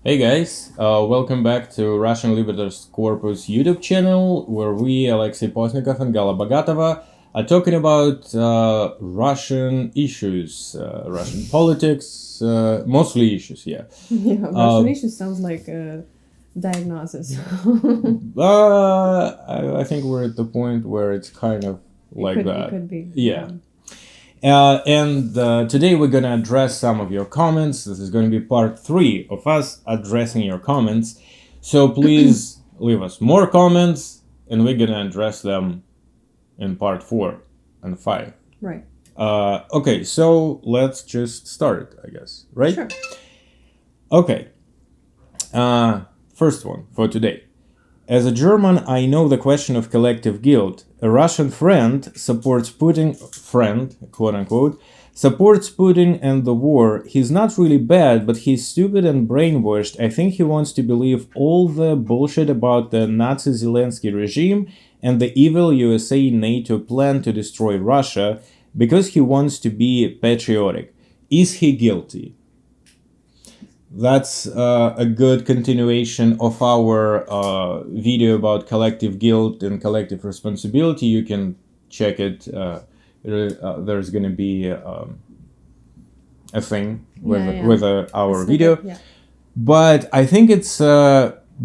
Hey guys, welcome back to Russian Libertors Corpus YouTube channel, where we, Alexei Postnikov and Gala Bagatova, are talking about Russian issues, Russian politics, mostly issues, yeah. Yeah, Russian issue sounds like a diagnosis. I think we're at the point where it's kind of like that. It could be. Yeah. And today we're going to address some of your comments. This is going to be part 3 of us addressing your comments. So please leave us more comments and we're going to address them in part 4 and 5. Right. Okay, so let's just start, I guess, right? Sure. Okay. First one for today. As a German, I know the question of collective guilt. A Russian friend supports Putin, quote unquote, supports Putin and the war. He's not really bad, but he's stupid and brainwashed. I think he wants to believe all the bullshit about the Nazi Zelensky regime and the evil USA NATO plan to destroy Russia because he wants to be patriotic. Is he guilty? That's a good continuation of our video about collective guilt and collective responsibility. You can check it. There's going to be a thing with our video. Yeah. But I think it's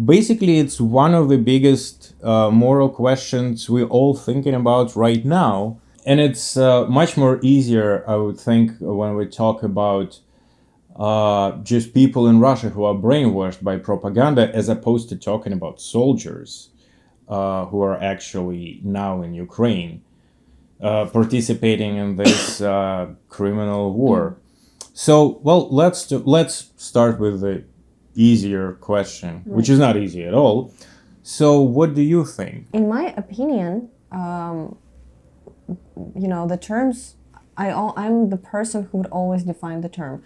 basically it's one of the biggest moral questions we're all thinking about right now. And it's much more easier, I would think, when we talk about just people in Russia who are brainwashed by propaganda, as opposed to talking about soldiers who are actually now in Ukraine participating in this criminal war. So, well, let's start with the easier question, which is not easy at all. So, what do you think? In my opinion, the terms. I'm the person who would always define the term.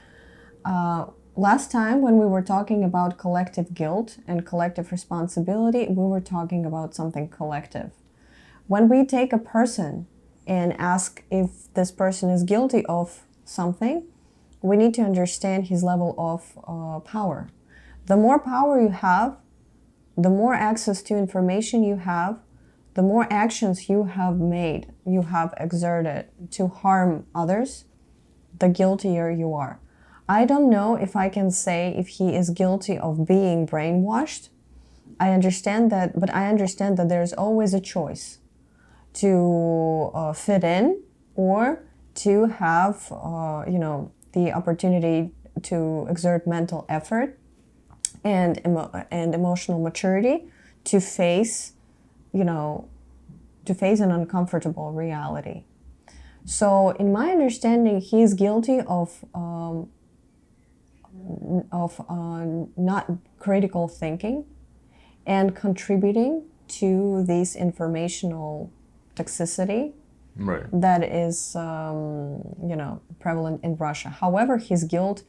Last time when we were talking about collective guilt and collective responsibility, we were talking about something collective. When we take a person and ask if this person is guilty of something, we need to understand his level of power. The more power you have, the more access to information you have, the more actions you have made, you have exerted to harm others, the guiltier you are. I don't know if I can say if he is guilty of being brainwashed. I understand that there's always a choice to fit in or to have, the opportunity to exert mental effort and emotional maturity to face, an uncomfortable reality. So, in my understanding, he is guilty of not critical thinking and contributing to this informational toxicity that is, prevalent in Russia. However, his guilt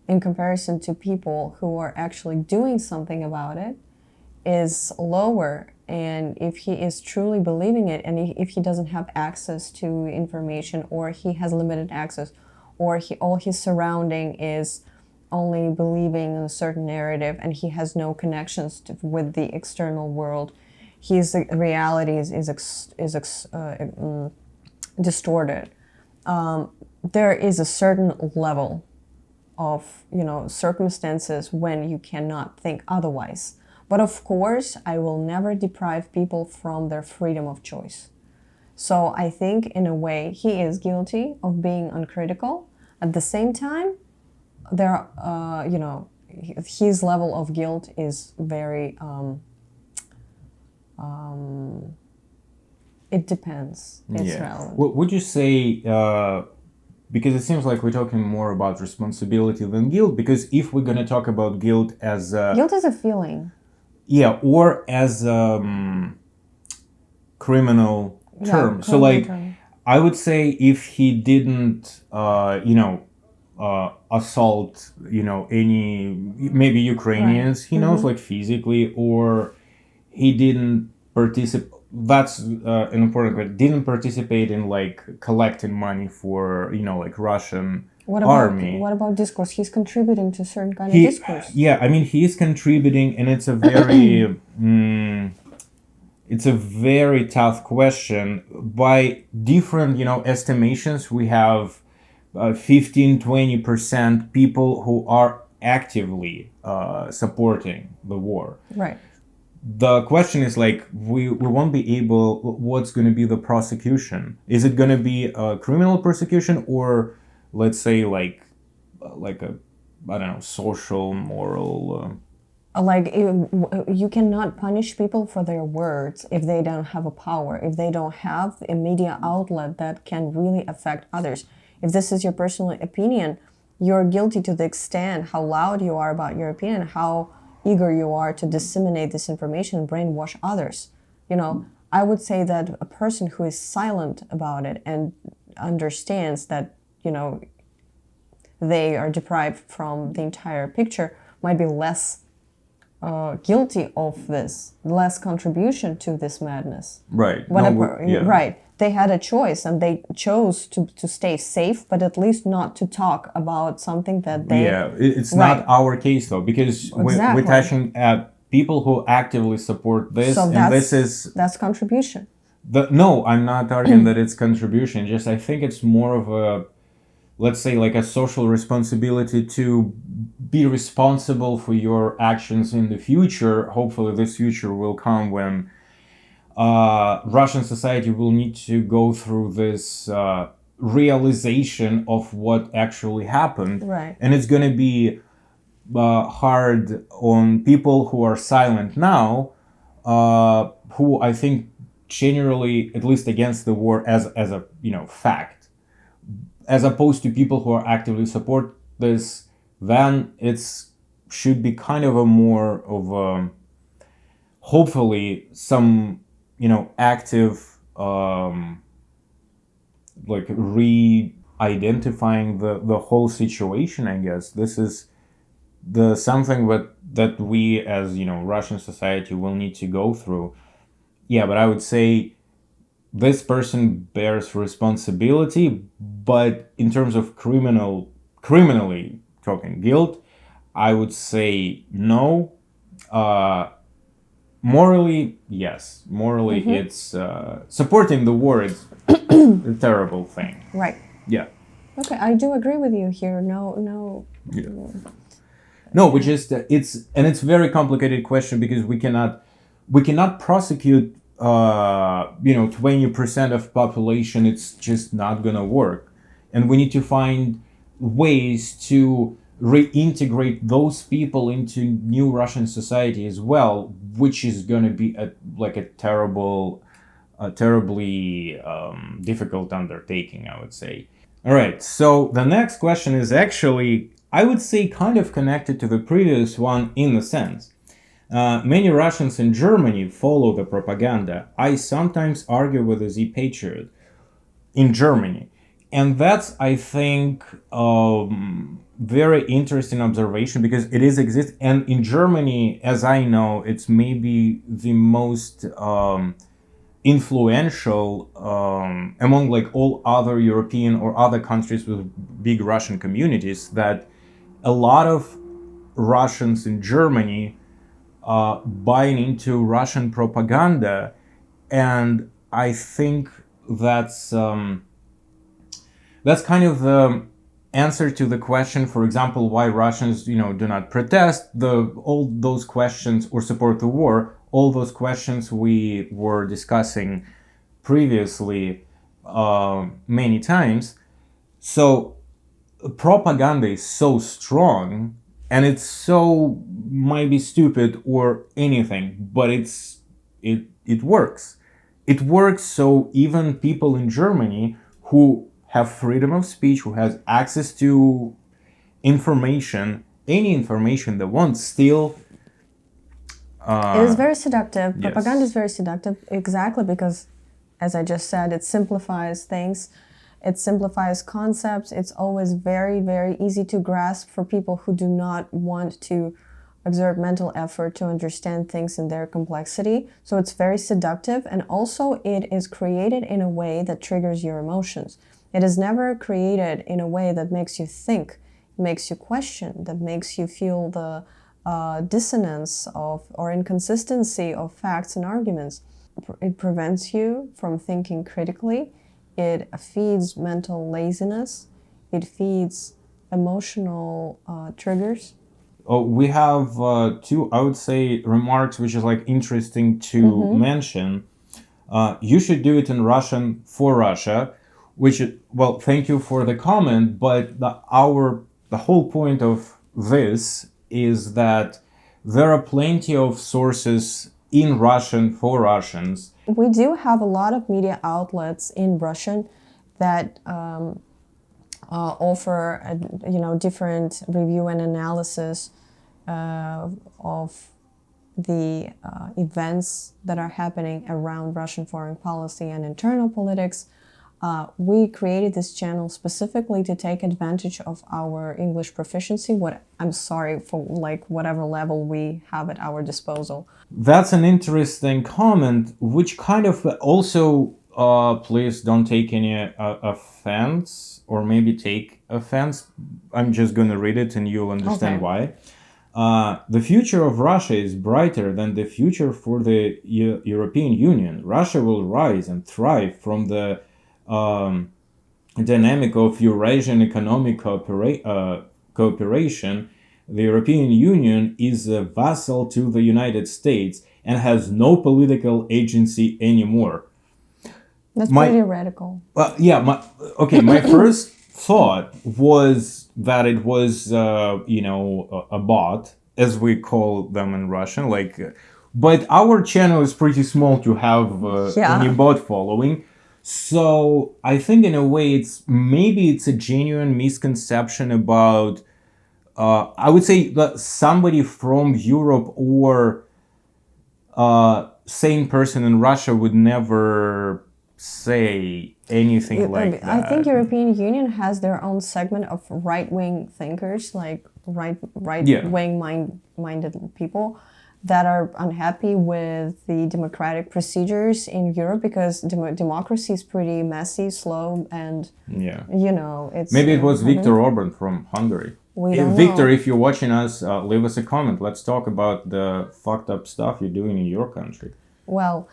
in comparison to people who are actually doing something about it is lower. And if he is truly believing it, and if he doesn't have access to information, or he has limited access, or all his surrounding is only believing in a certain narrative and he has no connections with the external world, his reality is distorted. There is a certain level of circumstances when you cannot think otherwise. But of course, I will never deprive people from their freedom of choice. So I think in a way he is guilty of being uncritical. At the same time, his level of guilt is very, it depends. It's relevant. Would you say, because it seems like we're talking more about responsibility than guilt, because if we're going to talk about guilt as guilt is a feeling. Yeah, or as criminal term. So I would say if he didn't, assault, any, maybe Ukrainians, he knows, like physically, or he didn't participate. That's an important word. Didn't participate in like collecting money for, like Russian army. what about discourse? He's contributing to certain kind of He, discourse. yeah, I mean, he is contributing, and it's a very, it's a very tough question. By different, estimations, we have 15-20% people who are actively supporting the war. Right. The question is like we won't be able. What's going to be the prosecution? Is it going to be a criminal persecution, or let's say like a, I don't know, social, moral? Like you cannot punish people for their words if they don't have a power, if they don't have a media outlet that can really affect others. If this is your personal opinion, you're guilty to the extent how loud you are about your opinion, how eager you are to disseminate this information and brainwash others. I would say that a person who is silent about it and understands that, they are deprived from the entire picture might be less guilty of this, less contribution to this madness. Right. Right. They had a choice and they chose to stay safe, but at least not to talk about something that they... Yeah, it's not our case though, because we're touching at people who actively support this, So and that's contribution. No, I'm not arguing that it's contribution. Just I think it's more of a, let's say, like a social responsibility to be responsible for your actions in the future. Hopefully this future will come when Russian society will need to go through this realization of what actually happened. Right. And it's going to be hard on people who are silent now, who I think generally, at least against the war as a fact, as opposed to people who are actively support this. Then it's should be kind of a more of a, hopefully some active like re-identifying the whole situation. I guess this is the something that we as Russian society will need to go through. Yeah, but I would say this person bears responsibility, but in terms of criminally talking guilt, I would say no. Morally, yes. Morally, it's supporting the war is a terrible thing. Right. Yeah. Okay, I do agree with you here. No. Yeah. No, which is it's very complicated question, because we cannot prosecute 20% of population. It's just not gonna work, and we need to find ways to reintegrate those people into new Russian society as well, which is gonna be a terribly difficult undertaking, I would say. All right, so the next question is actually, I would say, kind of connected to the previous one in a sense. Many Russians in Germany follow the propaganda. I sometimes argue with a Z Patriot in Germany. And that's, I think, very interesting observation, because it is exist. And in Germany, as I know, it's maybe the most influential among like all other European or other countries with big Russian communities, that a lot of Russians in Germany buying into Russian propaganda. And I think that's kind of the answer to the question, for example, why Russians, do not protest, all those questions, or support the war, all those questions we were discussing previously many times. So propaganda is so strong, and it's so, might be stupid or anything, but it works. It works. So even people in Germany who have freedom of speech, who has access to information, any information they want, still it is very seductive. Yes. Propaganda is very seductive, exactly because, as I just said, it simplifies things. It simplifies concepts. It's always very, very easy to grasp for people who do not want to exert mental effort to understand things in their complexity. So it's very seductive, and also it is created in a way that triggers your emotions. It is never created in a way that makes you think, makes you question, that makes you feel the dissonance of or inconsistency of facts and arguments. It prevents you from thinking critically. It feeds mental laziness. It feeds emotional triggers. Oh, we have two, I would say, remarks which is like interesting to mention. You should do it in Russian for Russia, which well, thank you for the comment, but the whole point of this is that there are plenty of sources in Russian for Russians. We do have a lot of media outlets in Russian that offer different review and analysis of the events that are happening around Russian foreign policy and internal politics. We created this channel specifically to take advantage of our English proficiency. For like whatever level we have at our disposal. That's an interesting comment, which kind of also, please don't take any offense, or maybe take offense. I'm just going to read it and you'll understand why. The future of Russia is brighter than the future for the European Union. Russia will rise and thrive from the dynamic of Eurasian economic cooperation. The European Union is a vassal to the United States and has no political agency anymore. That's pretty radical. My first thought was that it was, a bot, as we call them in Russian. But our channel is pretty small to have any bot following. So I think in a way it's a genuine misconception about, I would say that somebody from Europe or same person in Russia would never say anything like that. I think European Union has their own segment of right-wing thinkers, like right-wing minded people that are unhappy with the democratic procedures in Europe, because democracy is pretty messy, slow, and it's maybe it was Viktor Orban from Hungary. Victor, if you're watching us, leave us a comment. Let's talk about the fucked up stuff you're doing in your country. Well,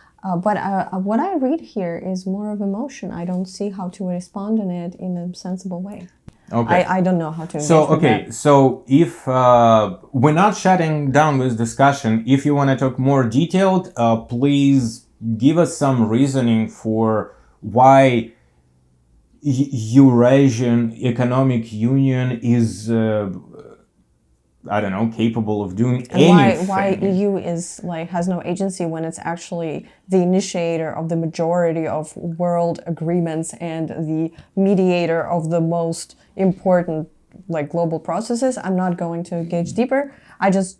but what I read here is more of emotion. I don't see how to respond in it in a sensible way. Okay. I don't know how to engage with that. So if we're not shutting down this discussion, if you want to talk more detailed, please give us some reasoning for why Eurasian Economic Union is capable of doing anything. Why EU is has no agency when it's actually the initiator of the majority of world agreements and the mediator of the most important global processes. I'm not going to engage deeper. I just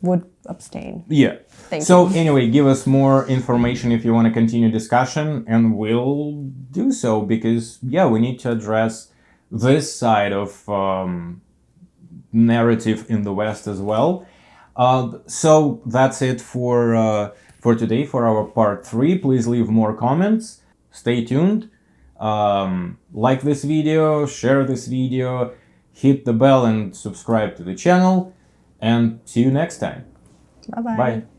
would abstain. Yeah. Thank you. Anyway, give us more information if you want to continue discussion, and we'll do so, because we need to address this side of narrative in the West as well. So that's it for today, for our part 3. Please leave more comments. Stay tuned. Like this video, share this video, hit the bell and subscribe to the channel. And see you next time. Bye-bye. Bye.